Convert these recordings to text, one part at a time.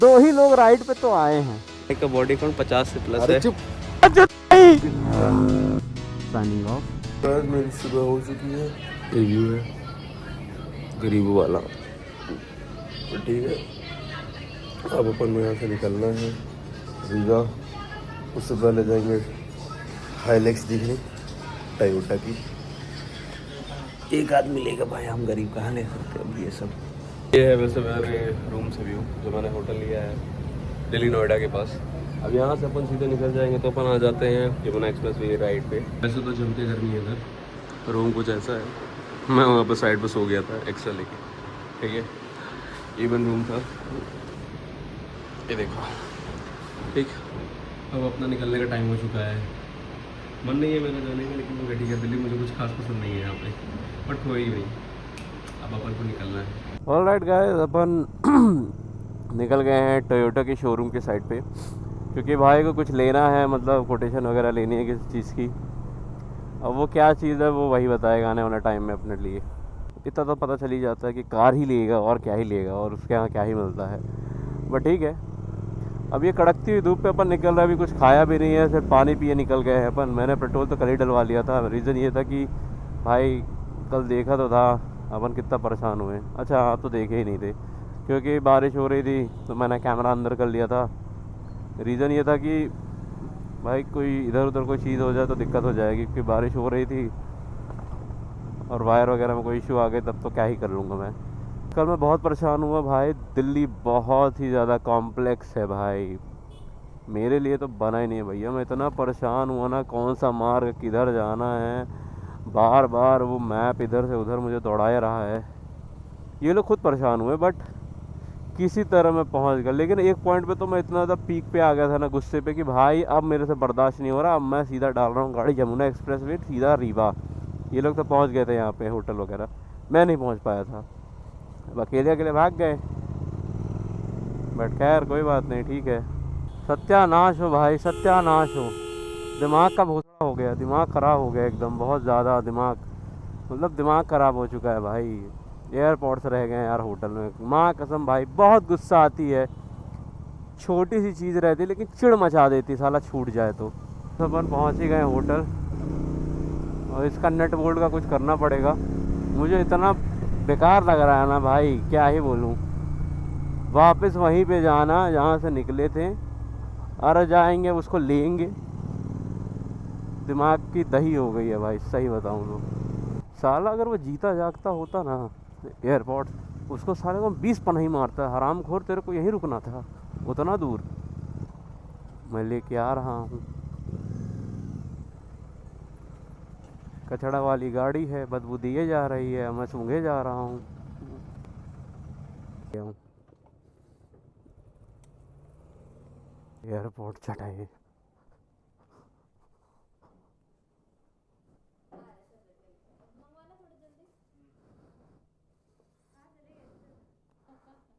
दो ही लोग राइड पे तो आए हैं। का बॉडी काउंट 50 से प्लस है। Signing off. बस मेरी सुबह हो चुकी है। रिव्यू है गरीबों वाला, ठीक है। अब अपन को यहाँ से निकलना है रीगा। उससे पहले जाएंगे हाइलेक्स दिखने टोयोटा की। एक आदमी लेगा भाई, हम गरीब कहाँ ले सकते अब ये सब। ये है वैसे मेरे रूम से व्यू जो मैंने होटल लिया है दिल्ली नोएडा के पास। अब यहाँ से अपन सीधे निकल जाएंगे तो अपन आ जाते हैं यमुना एक्सप्रेस वे राइड पे। वैसे तो जम के गर्मी है इधर, रूम कुछ ऐसा है। मैं वहाँ पर साइड पर सो गया था एक्स्ट्रा लेके, ठीक है। इवन रूम था ये देखो, ठीक। अब अपना निकलने का टाइम हो चुका है। मन नहीं है मेरा जाने का, लेकिन वो ठीक है। दिल्ली मुझे कुछ खास पसंद नहीं है यहाँ पे, बट हो ही नहीं। अब अपन को निकलना है। ऑलराइट गाइस, अपन निकल गए हैं टोयोटा के शोरूम के साइड पे, क्योंकि भाई को कुछ लेना है, मतलब कोटेशन वगैरह लेनी है किसी चीज़ की। अब वो क्या चीज़ है वो वही बताएगा आने वाला टाइम में अपने लिए। इतना तो पता चल ही जाता है कि कार ही लेगा और क्या ही लेगा और उसके यहाँ क्या ही मिलता है। बट ठीक है, अब ये कड़कती हुई धूप पे अपन निकल रहे हैं। अभी कुछ खाया भी नहीं है, सिर्फ पानी पिए निकल गए हैं अपन। मैंने पेट्रोल तो कल ही डलवा लिया था। रीज़न ये था कि भाई कल देखा तो था अपन कितना परेशान हुए। अच्छा आप तो देखे ही नहीं थे क्योंकि बारिश हो रही थी, तो मैंने कैमरा अंदर कर लिया था। रीज़न ये था कि भाई कोई इधर उधर कोई चीज़ हो जाए तो दिक्कत हो जाएगी, क्योंकि बारिश हो रही थी और वायर वगैरह में कोई इशू आ गए तब तो क्या ही कर लूँगा मैं। कल मैं बहुत परेशान हुआ भाई। दिल्ली बहुत ही ज़्यादा कॉम्प्लेक्स है भाई, मेरे लिए तो बना ही नहीं है भैया। मैं इतना परेशान हुआ ना, कौन सा मार्ग किधर जाना है, बार बार वो मैप इधर से उधर मुझे दौड़ाया रहा है। ये लोग खुद परेशान हुए, बट किसी तरह मैं पहुंच गया। लेकिन एक पॉइंट पे तो मैं इतना ज़्यादा पीक पे आ गया था ना गुस्से पे, कि भाई अब मेरे से बर्दाश्त नहीं हो रहा। अब मैं सीधा डाल रहा हूँ गाड़ी यमुना एक्सप्रेस वे सीधा रीवा। ये लोग तो पहुंच गए थे यहाँ पे होटल वगैरह, मैं नहीं पहुंच पाया था। अब अकेले अकेले भाग गए, बट खैर कोई बात नहीं, ठीक है। सत्यानाश हो भाई, सत्यानाश हो। दिमाग का भोसड़ा हो गया, दिमाग ख़राब हो गया एकदम, बहुत ज़्यादा दिमाग, मतलब दिमाग ख़राब हो चुका है भाई। एयरपोर्ट से रह गए यार होटल में, माँ कसम भाई बहुत गुस्सा आती है। छोटी सी चीज़ रहती लेकिन चिड़ मचा देती साला, छूट जाए तो। अपन पहुँच ही गए होटल, और इसका नेट बोल्ट का कुछ करना पड़ेगा। मुझे इतना बेकार लग रहा है ना भाई, क्या ही बोलूँ। वापस वहीं पे जाना जहाँ से निकले थे, और जाएंगे उसको लेंगे। दिमाग की दही हो गई है भाई, सही बताऊँ तो। साला अगर वो जीता जागता होता ना एयरपोर्ट, उसको साले को 20 पनाही मारता है। हरामखोर, तेरे को यहीं रुकना था, उतना दूर मैं लेके आ रहा हूँ। कचड़ा वाली गाड़ी है, बदबू दिए जा रही है, मैं सूंघे जा रहा हूँ। एयरपोर्ट चटाई।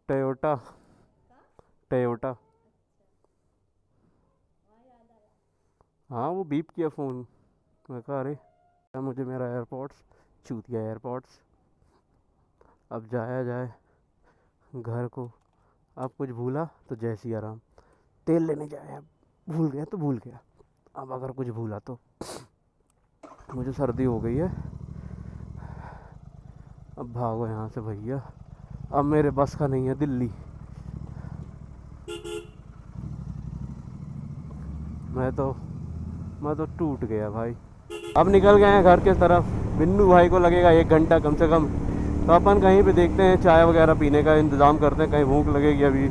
Toyota, Toyota. हाँ वो बीप किया फ़ोन, मैं कहा अरे मुझे मेरा एयरपोर्ट्स, चूतिया एयरपोर्ट्स। अब जाया जाए घर को। अब कुछ भूला तो जय सिया राम, तेल लेने जाए। अब भूल गया तो भूल गया, अब अगर कुछ भूला तो। मुझे सर्दी हो गई है, अब भागो यहाँ से भैया। अब मेरे बस का नहीं है दिल्ली। मैं तो टूट गया भाई। अब निकल गए हैं घर के तरफ। बिन्नू भाई को लगेगा 1 घंटा कम से कम, तो अपन कहीं पे देखते हैं चाय वगैरह पीने का इंतज़ाम करते हैं। कहीं भूख लगेगी अभी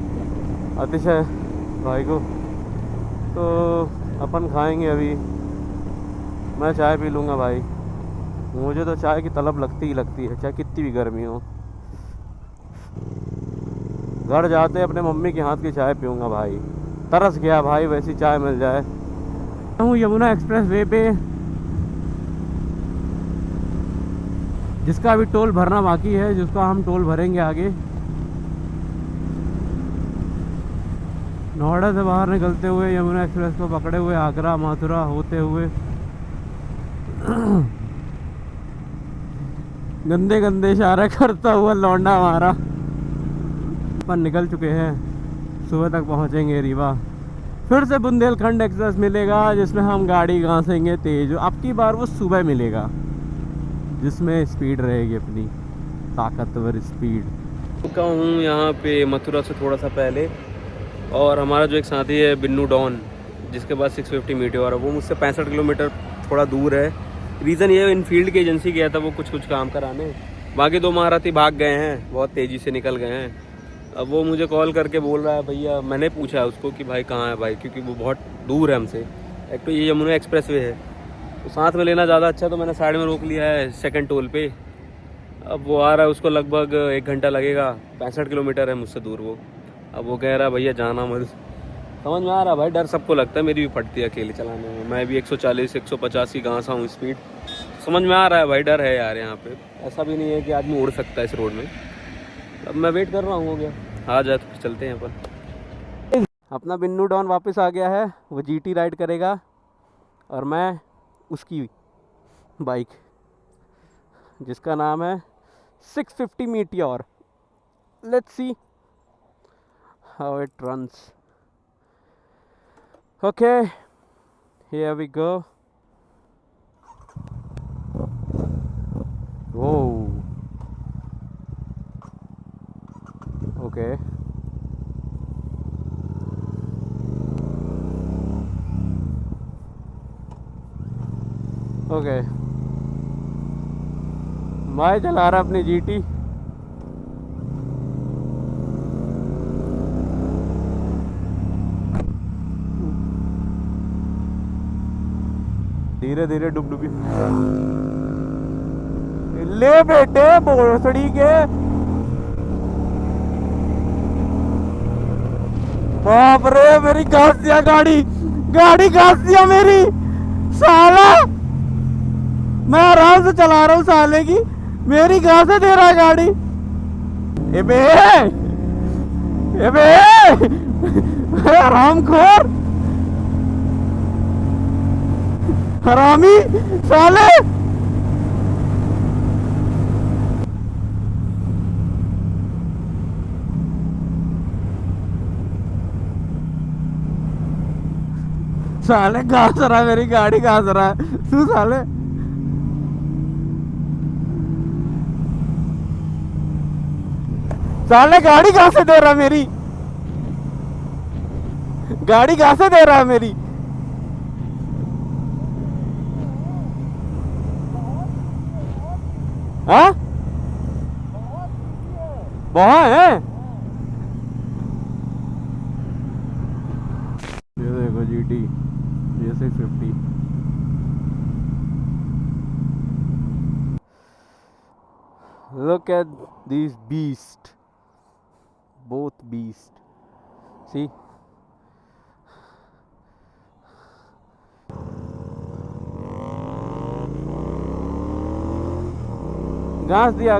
अतिशय भाई को, तो अपन खाएंगे अभी। मैं चाय पी लूँगा भाई, मुझे तो चाय की तलब लगती ही लगती है, चाहे कितनी भी गर्मी हो। घर जाते अपने मम्मी के हाथ की चाय पीऊँगा भाई, तरस गया भाई वैसी चाय मिल जाए। हूँ यमुना एक्सप्रेस वे पे, जिसका अभी टोल भरना बाकी है, जिसका हम टोल भरेंगे आगे। नोएडा से बाहर निकलते हुए यमुना एक्सप्रेस को पकड़े हुए आगरा मथुरा होते हुए गंदे गंदे इशारे करता हुआ लौंडा हमारा। अपन निकल चुके हैं सुबह तक पहुंचेंगे रीवा। फिर से बुंदेलखंड एक्सप्रेस मिलेगा जिसमें हम गाड़ी घासेंगे तेज। अब की बार वो सुबह मिलेगा जिसमें स्पीड रहेगी अपनी ताकतवर स्पीड। का हूँ यहाँ पे मथुरा से थोड़ा सा पहले, और हमारा जो एक साथी है बिन्नू डॉन जिसके पास 650 मीटर है, वो मुझसे 65 किलोमीटर थोड़ा दूर है। रीज़न ये इनफील्ड की एजेंसी गया था वो कुछ काम कराने, बाकी दो महारथी भाग गए हैं, बहुत तेज़ी से निकल गए हैं। अब वो मुझे कॉल करके बोल रहा है भैया, मैंने पूछा उसको कि भाई कहाँ है भाई, क्योंकि वो बहुत दूर है हमसे। एक तो ये यमुना एक्सप्रेस वे है, तो साथ में लेना ज़्यादा अच्छा, तो मैंने साइड में रोक लिया है सेकंड टोल पे। अब वो आ रहा है, उसको लगभग 1 घंटा लगेगा, 65 किलोमीटर है मुझसे दूर वो। अब वो कह रहा है भैया जाना मत। समझ में आ रहा भाई, डर सबको लगता है, मेरी भी फटती है अकेले चलाने में। मैं भी 140 150 की घासा हूँ स्पीड, समझ में आ रहा है भाई, डर है यार यहाँ पे। ऐसा भी नहीं है कि आदमी उड़ सकता है इस रोड में। अब मैं वेट कर रहा हूँ, हो गया आ जाए तो चलते हैं अपन। अपना बिन्नू डॉन वापस आ गया है, वो जीटी राइड करेगा और मैं उसकी बाइक जिसका नाम है 650 meteor. Let's see how it runs. Okay, here we go. Whoa. Okay. Okay, मैं चला रहा अपनी जीटी। धीरे धीरे डुबडुबी ले बेटे बोसड़ी के। बाप रे, मेरी घास दिया गाड़ी घास दिया मेरी, साला। मैं आराम से चला रहा हूँ साले की, मेरी घासे दे रहा है गाड़ी। एबे हरामखोर, हरामी साले। साले घास रहा है, मेरी गाड़ी घास रहा है तू साले। साले गाड़ी कहां से दे रहा है मेरी, गाड़ी कहां से दे रहा है मेरी। हाँ बहुत है। ये देखो जीटी, ये 650। Look at these beasts, both beasts. See, घास दिया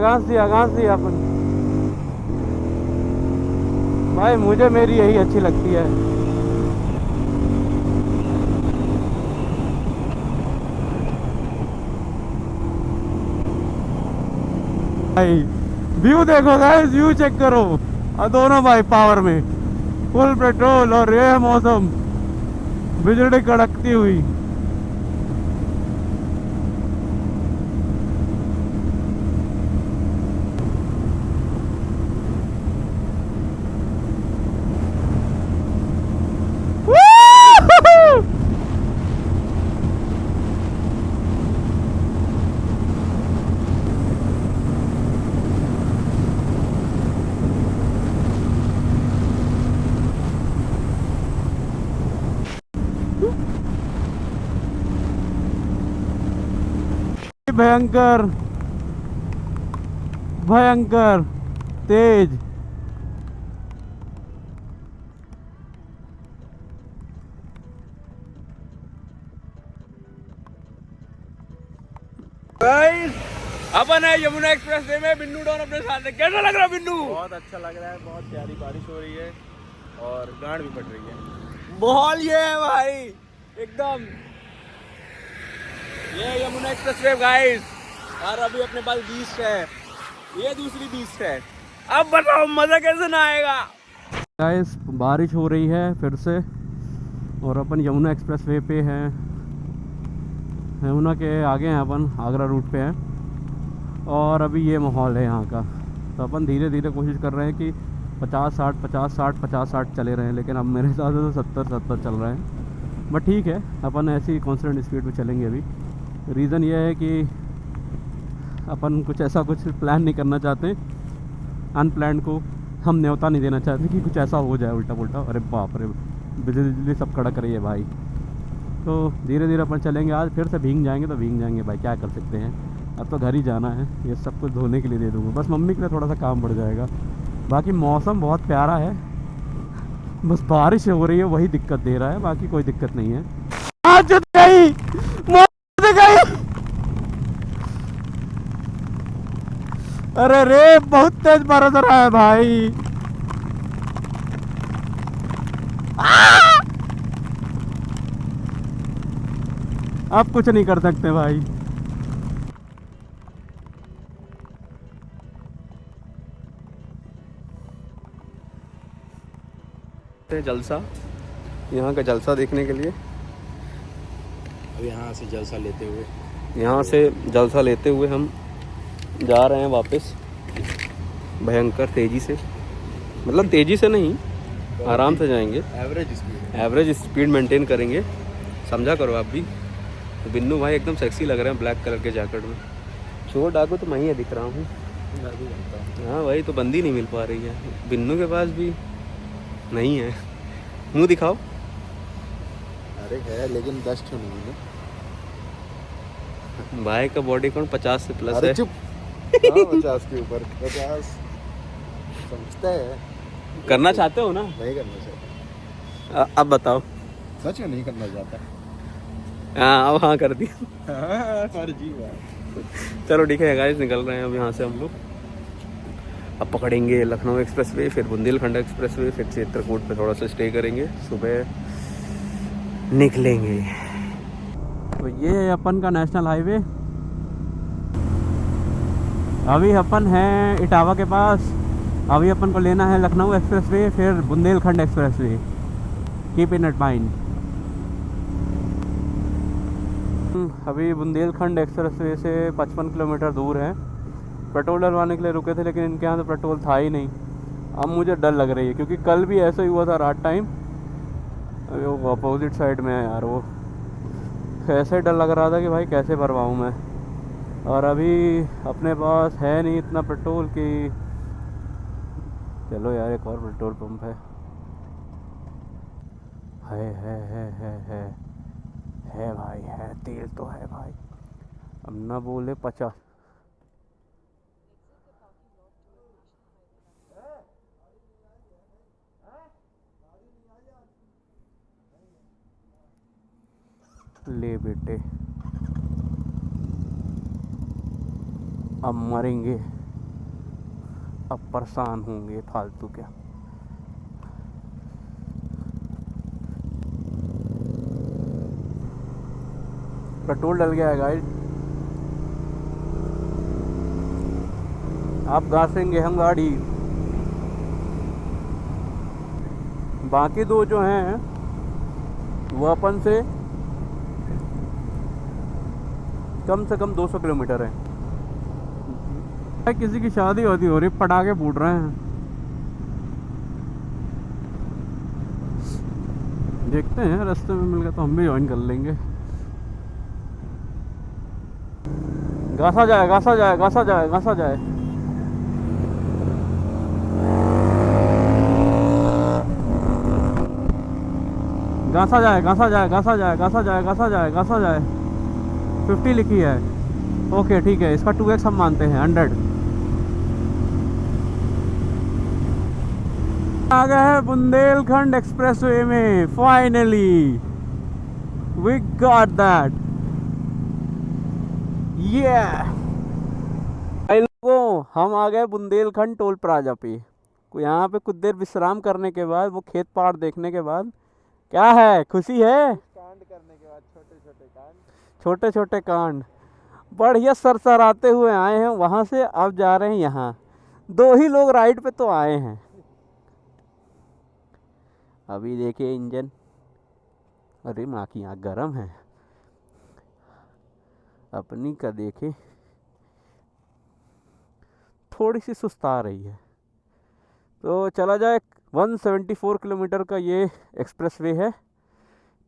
अपन। भाई मुझे मेरी यही अच्छी लगती है। भाई व्यू देखो गाइस, व्यू चेक करो। और दोनों भाई पावर में, फुल पेट्रोल, और ये मौसम, बिजली कड़कती हुई। भयंकर भयंकर तेज। अपन है यमुना एक्सप्रेस वे में, बिन्नू डॉन अपने साथ है। कैसा लग रहा है बिन्नू? बहुत अच्छा लग रहा है, बहुत प्यारी बारिश हो रही है और गांड भी फट रही है। माहौल ये है भाई एकदम। ये यमुना एक्सप्रेस वे गाइस, और अभी अपने पास बीस्ट है, ये दूसरी बीस्ट है। अब बताओ मजा कैसे ना आएगा। गाइस बारिश हो रही है फिर से, और अपन यमुना एक्सप्रेस वे पे हैं। यमुना के आगे हैं अपन, आगरा रूट पे हैं, और अभी ये माहौल है यहाँ का। तो अपन धीरे धीरे कोशिश कर रहे हैं कि 50-60 50-60 50-60 चले रहे हैं, लेकिन अब मेरे हिसाब से तो 70-70 चल रहे हैं। बट ठीक है, अपन ऐसी कॉन्स्टेंट स्पीड पे चलेंगे अभी। रीज़न ये है कि अपन कुछ ऐसा कुछ प्लान नहीं करना चाहते, अनप्लान को हम न्योता नहीं देना चाहते कि कुछ ऐसा हो जाए उल्टा पुल्टा। अरे बाप रे, बिजली सब कड़क रही है भाई। तो धीरे धीरे अपन चलेंगे। आज फिर से भीग जाएंगे तो भीग जाएंगे भाई, क्या कर सकते हैं। अब तो घर ही जाना है, ये सब कुछ धोने के लिए दे दूँगा, बस मम्मी के लिए थोड़ा सा काम बढ़ जाएगा। बाकी मौसम बहुत प्यारा है, बस बारिश हो रही है वही दिक्कत दे रहा है, बाकी कोई दिक्कत नहीं है। आज गई गई, अरे रे बहुत तेज बरस रहा है भाई। अब कुछ नहीं कर सकते भाई। जलसा, यहाँ का जलसा देखने के लिए अब यहाँ से जलसा लेते हुए हम जा रहे हैं वापस, भयंकर तेज़ी से। मतलब तेज़ी से नहीं, आराम से जाएंगे, एवरेज स्पीड मेंटेन करेंगे, समझा करो आप भी। तो बिन्नू भाई एकदम सेक्सी लग रहे हैं ब्लैक कलर के जैकेट में। छोड़ डाकू तो मैं ही दिख रहा हूँ। हाँ भाई, तो बंदी नहीं मिल पा रही है बिन्नू के पास भी नहीं है। मुंह दिखाओ। अरे है, लेकिन 10 तो नहीं है भाई का बॉडी काउंट 50 से प्लस है। चुप। हाँ, 50 के ऊपर 50 समझता है। करना चाहते हो ना? नहीं करना चाहता। अब बताओ। सच में नहीं करना चाहता। हाँ, अब हाँ कर दी। फर्जी बात। चलो ठीक है गाइस, निकल रहे हैं अब यहाँ से हम लोग। अब पकड़ेंगे लखनऊ एक्सप्रेस वे, फिर बुंदेलखंड एक्सप्रेस वे, फिर चित्रकूट पे थोड़ा सा स्टे करेंगे, सुबह निकलेंगे। तो ये है अपन का नेशनल हाईवे। अभी अपन हैं इटावा के पास। अभी अपन को लेना है लखनऊ एक्सप्रेस वे, फिर Bundelkhand express way. Keep in at mind. अभी बुंदेलखंड एक्सप्रेस वे से 55 किलोमीटर दूर है। पेट्रोल डलवाने के लिए रुके थे, लेकिन इनके यहाँ तो पेट्रोल था ही नहीं। अब मुझे डर लग रही है, क्योंकि कल भी ऐसा ही हुआ था रात टाइम। अभी वो अपोजिट साइड में है यार, वो ऐसे डर लग रहा था कि भाई कैसे भरवाऊँ मैं। और अभी अपने पास है नहीं इतना पेट्रोल कि चलो यार एक और पेट्रोल पंप है भाई, है तेल तो है भाई। अब ना बोले 50 ले बेटे, अब मरेंगे, अब परेशान होंगे फालतू क्या। पेट्रोल डल गया है गाइस। आप घासेंगे हम गाड़ी। बाकी दो जो हैं वो अपन से कम 200 किलोमीटर है। किसी की शादी होती हो रही, पटाखे फूट रहे हैं। देखते हैं, रास्ते में मिल गया तो हम भी ज्वाइन कर लेंगे। घासा जाए घासा जाए घासा जाए घासा जाए। घासा जाए घासा जाए घासा जाए घासा जाए घासा जाए घासा जाए। 50 लिखी है। ओके ठीक है, इसका 2x हम मानते हैं 100। आ गए हैं बुंदेलखंड एक्सप्रेसवे में। Finally we got that. ये लोगों, हम आ गए बुंदेलखंड टोल प्लाजा पे। यहाँ पे कुछ देर विश्राम करने के बाद, वो खेत पहाड़ देखने के बाद, क्या है खुशी है? कांड करने के बाद छोटे छोटे कांड बढ़िया सरसराते हुए आए हैं वहाँ से। अब जा रहे हैं यहाँ। 2 ही लोग राइड पे तो आए हैं। अभी देखिए इंजन, अरे माँ की आँख गर्म है। अपनी का देखे थोड़ी सी सुस्ता रही है। तो चला जाए। 174 किलोमीटर का ये एक्सप्रेस वे है।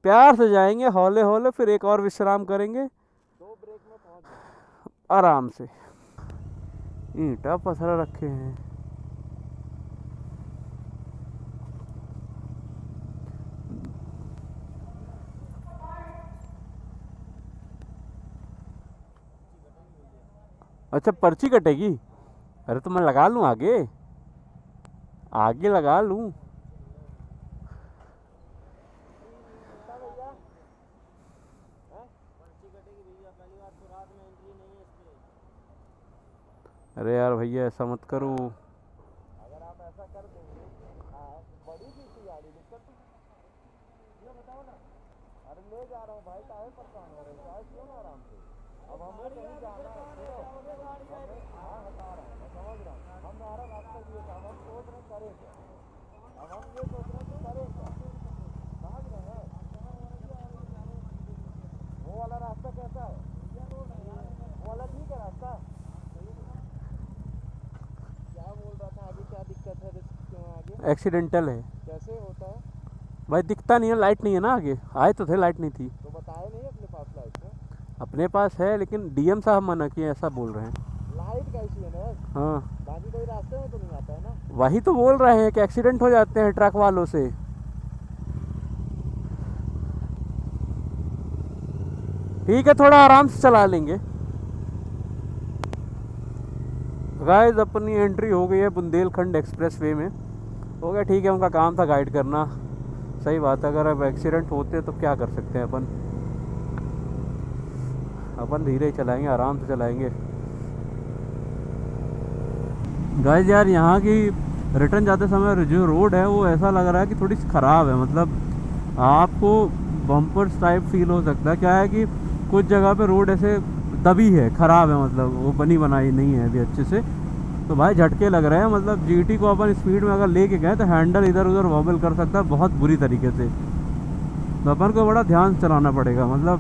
प्यार से जाएंगे हौले हौले, फिर एक और विश्राम करेंगे 2 ब्रेक में पहुंच जाए। आराम से। ईंटा पत्थर रखे हैं। अच्छा पर्ची कटेगी? अरे तो मैं लगा लूँ आगे, आगे लगा लूँ। अरे यार भैया ऐसा मत करो। अगर आप ऐसा कर देंगे, बड़ी सी थी गाड़ी, दिक्कत ये बताओ ना। अरे ले जा रहा हूँ भाई, काहे परेशान हो रहे हो? चाय पियो ना आराम से। अब हमें कहीं जाना है, सुनो, हाँ बता रहा हूँ, मैं समझ रहा हूँ। हमारा रास्ता ये था, हम सोच रहे करें क्या। अब हम ये सोच रहे कि करें क्या, समझ रहे हैं? वो वाला रास्ता कैसा है? वो वाला ठीक है रास्ता? क्या बोल रहा था आगे, क्या दिक्कत है? रिस्क क्यों है आगे? एक्सीडेंटल है कैसे होता है? भाई, दिखता नहीं है, लाइट नहीं है ना आगे। आए तो थे, लाइट नहीं थी। तो बताए नहीं अपने पास लाइट है? अपने पास है लेकिन डीएम साहब मना किए, ऐसा बोल रहे हैं। लाइट का इशू है ना, हाँ बाकी कोई रास्ते में तो नहीं आता है ना। वही तो बोल रहे हैं कि एक्सीडेंट हो जाते हैं ट्रक वालों से। ठीक है, थोड़ा आराम से चला लेंगे। गाइस अपनी एंट्री हो गई है बुंदेलखंड एक्सप्रेस वे में। हो गया, ठीक है, उनका काम था गाइड करना। सही बात है, अगर अब एक्सीडेंट होते तो क्या कर सकते हैं अपन धीरे ही चलाएंगे, आराम से चलाएंगे। गाइस यार यहाँ की रिटर्न जाते समय जो रोड है वो ऐसा लग रहा है कि थोड़ी सी ख़राब है। मतलब आपको बम्पर्स टाइप फील हो सकता है। क्या है कि कुछ जगह पे रोड ऐसे दबी है, ख़राब है, मतलब वो बनी बनाई नहीं है अभी अच्छे से। तो भाई झटके लग रहे हैं। मतलब जीटी को अपन स्पीड में अगर लेके गए तो हैंडल इधर उधर वॉबल कर सकता है बहुत बुरी तरीके से। तो अपन को बड़ा ध्यान से चलाना पड़ेगा। मतलब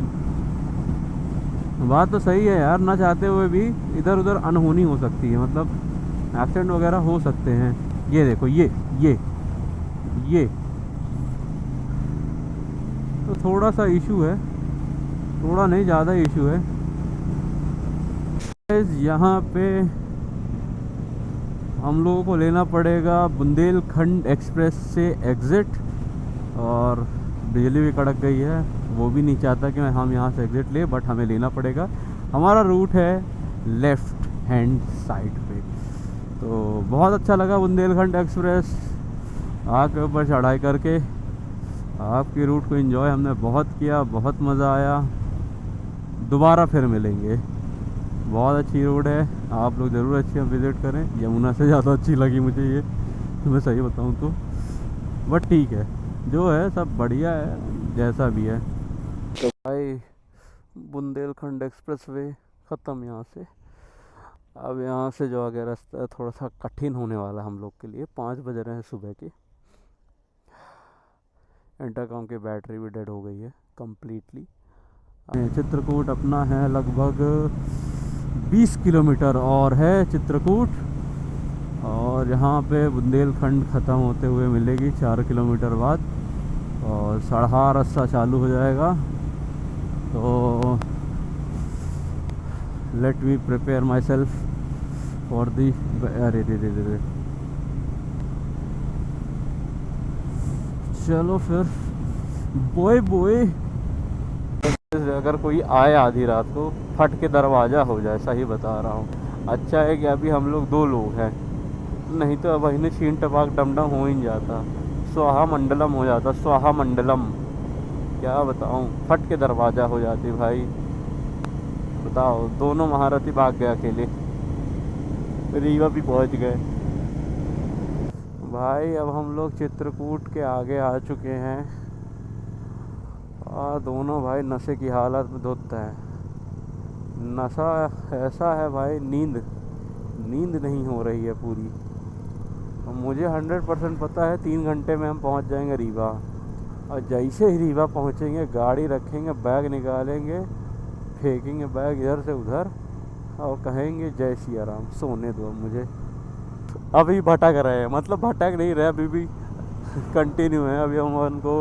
बात तो सही है यार, ना चाहते हुए भी इधर उधर अनहोनी हो सकती है, मतलब एक्सीडेंट वगैरह हो सकते हैं। ये देखो ये तो थोड़ा सा इशू है, थोड़ा नहीं ज़्यादा इशू है। यहाँ पे हम लोगों को लेना पड़ेगा बुंदेलखंड एक्सप्रेस से एग्ज़िट। और बिजली भी कड़क गई है, वो भी नहीं चाहता कि हम यहाँ से एग्ज़िट ले, बट हमें लेना पड़ेगा। हमारा रूट है लेफ़्ट हैंड साइड पे। तो बहुत अच्छा लगा बुंदेलखंड एक्सप्रेस आग के ऊपर चढ़ाई करके। आपकी रूट को एंजॉय हमने बहुत किया, बहुत मज़ा आया। दोबारा फिर मिलेंगे। बहुत अच्छी रोड है, आप लोग ज़रूर अच्छी विज़िट करें। यमुना से ज़्यादा अच्छी लगी मुझे ये, तो मैं सही बताऊँ तो। बट ठीक है, जो है सब बढ़िया है, जैसा भी है। तो भाई बुंदेलखंड एक्सप्रेस वे ख़त्म यहाँ से। अब यहाँ से जो आगे रास्ता है थोड़ा सा कठिन होने वाला है हम लोग के लिए। 5 बज रहे हैं सुबह के। इंटरकॉम की बैटरी भी डेड हो गई है कम्प्लीटली। चित्रकूट अपना है लगभग 20 किलोमीटर और है चित्रकूट। और यहाँ पे बुंदेलखंड ख़त्म होते हुए मिलेगी 4 किलोमीटर बाद, और सड़हा रास्ता चालू हो जाएगा। तो let me prepare my self for the. अरे दे चलो फिर बोए बोए। अगर कोई आए आधी रात को, फट के दरवाज़ा हो जाए, सही बता रहा हूँ। अच्छा है कि अभी हम लोग 2 लोग हैं, नहीं तो अब इन्हें छीन टपाक डमडम हो ही जाता, स्वाहा मंडलम हो जाता, स्वाहा मंडलम। क्या बताऊँ, फट के दरवाज़ा हो जाती भाई। बताओ, दोनों महारथी भाग गए अकेले, रीवा भी पहुँच गए भाई। अब हम लोग चित्रकूट के आगे आ चुके हैं। दोनों भाई नशे की हालत में धुत है। नशा ऐसा है भाई, नींद नहीं हो रही है पूरी। मुझे 100% पता है 3 घंटे में हम पहुंच जाएंगे रीवा। और जैसे ही रीवा पहुंचेंगे गाड़ी रखेंगे, बैग निकालेंगे, फेंकेंगे बैग इधर से उधर और कहेंगे जय सिया राम, सोने दो मुझे। अभी भटक रहे हैं, मतलब भटक नहीं रहे, अभी भी कंटिन्यू है। अभी हम उनको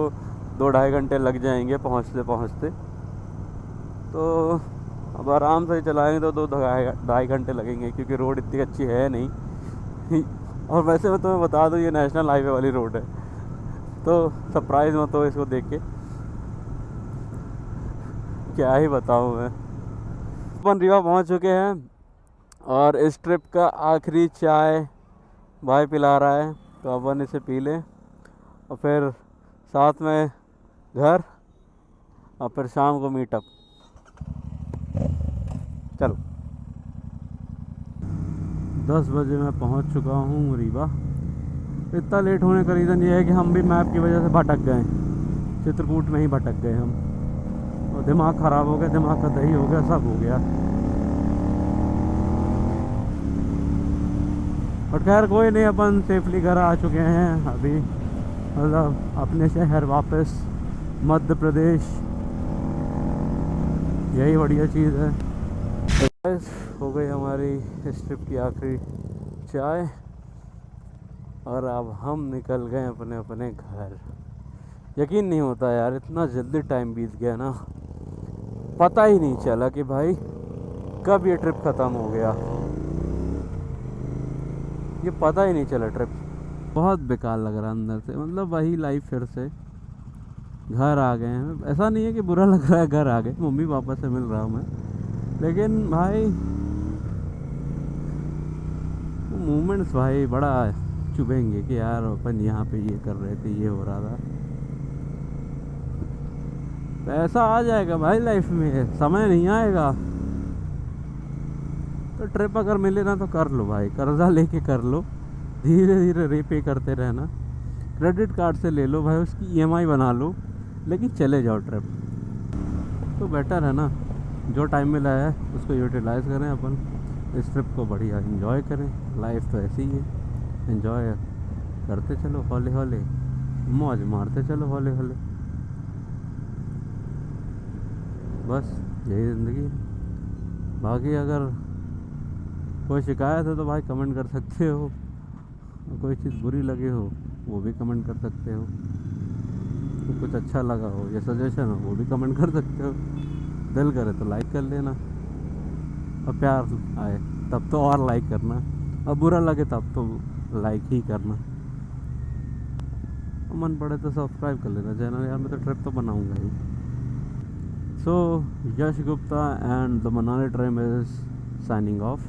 2-2.5 घंटे लग जाएंगे पहुंचते पहुंचते। तो अब आराम से चलाएंगे तो 2-2.5 घंटे लगेंगे, क्योंकि रोड इतनी अच्छी है नहीं। और वैसे मैं तुम्हें बता दूँ ये नेशनल हाईवे वाली रोड है, तो सरप्राइज़ मत हो इसको देख के, क्या ही बताऊँ मैं। अपन रीवा पहुंच चुके हैं और इस ट्रिप का आखिरी चाय भाई पिला रहा है, तो अपन इसे पी लें और फिर साथ में घर और फिर शाम को मीटअप। चलो 10 बजे मैं पहुंच चुका हूं रीवा। इतना लेट होने का रीज़न ये है कि हम भी मैप की वजह से भटक गए, चित्रकूट में ही भटक गए हम, और दिमाग ख़राब हो गया, दिमाग का दही हो गया, सब हो गया। और खैर कोई नहीं, अपन सेफली घर आ चुके हैं अभी, मतलब अपने शहर वापस मध्य प्रदेश, यही बढ़िया चीज़ है। हो गई हमारी इस ट्रिप की आखिरी चाय और अब हम निकल गए अपने अपने घर। यकीन नहीं होता यार, इतना जल्दी टाइम बीत गया ना, पता ही नहीं चला कि भाई कब ये ट्रिप ख़त्म हो गया, ये पता ही नहीं चला ट्रिप। बहुत बेकार लग रहा है अंदर से, मतलब वही लाइफ फिर से, घर आ गए हैं। ऐसा नहीं है कि बुरा लग रहा है, घर आ गए, मम्मी पापा से मिल रहा हूँ मैं, लेकिन भाई मोमेंट्स भाई बड़ा चुभेंगे कि यार अपन यहाँ पे ये कर रहे थे, ये हो रहा था। पैसा आ जाएगा भाई लाइफ में, समय नहीं आएगा। तो ट्रिप अगर मिले ना तो कर लो भाई, कर्जा लेके कर लो, धीरे धीरे रीपे करते रहना। क्रेडिट कार्ड से ले लो भाई, उसकी EMI बना लो, लेकिन चले जाओ ट्रिप, तो बेटर है ना। जो टाइम मिला है उसको यूटिलाइज़ करें अपन, इस ट्रिप को बढ़िया एंजॉय करें। लाइफ तो ऐसी ही है, एंजॉय करते चलो, हौले हौले मौज मारते चलो, हौले हौले, बस यही ज़िंदगी है। बाकी अगर कोई शिकायत है तो भाई कमेंट कर सकते हो, कोई चीज़ बुरी लगी हो वो भी कमेंट कर सकते हो, तो कुछ अच्छा लगा हो या सजेशन हो वो भी कमेंट कर सकते हो। दिल करे तो लाइक कर लेना, और प्यार आए तब तो और लाइक करना, और बुरा लगे तब तो लाइक ही करना, और मन पड़े तो सब्सक्राइब कर लेना चैनल यार, मैं तो ट्रिप तो बनाऊंगा ही। So Yash Gupta and the Manali trip is signing of.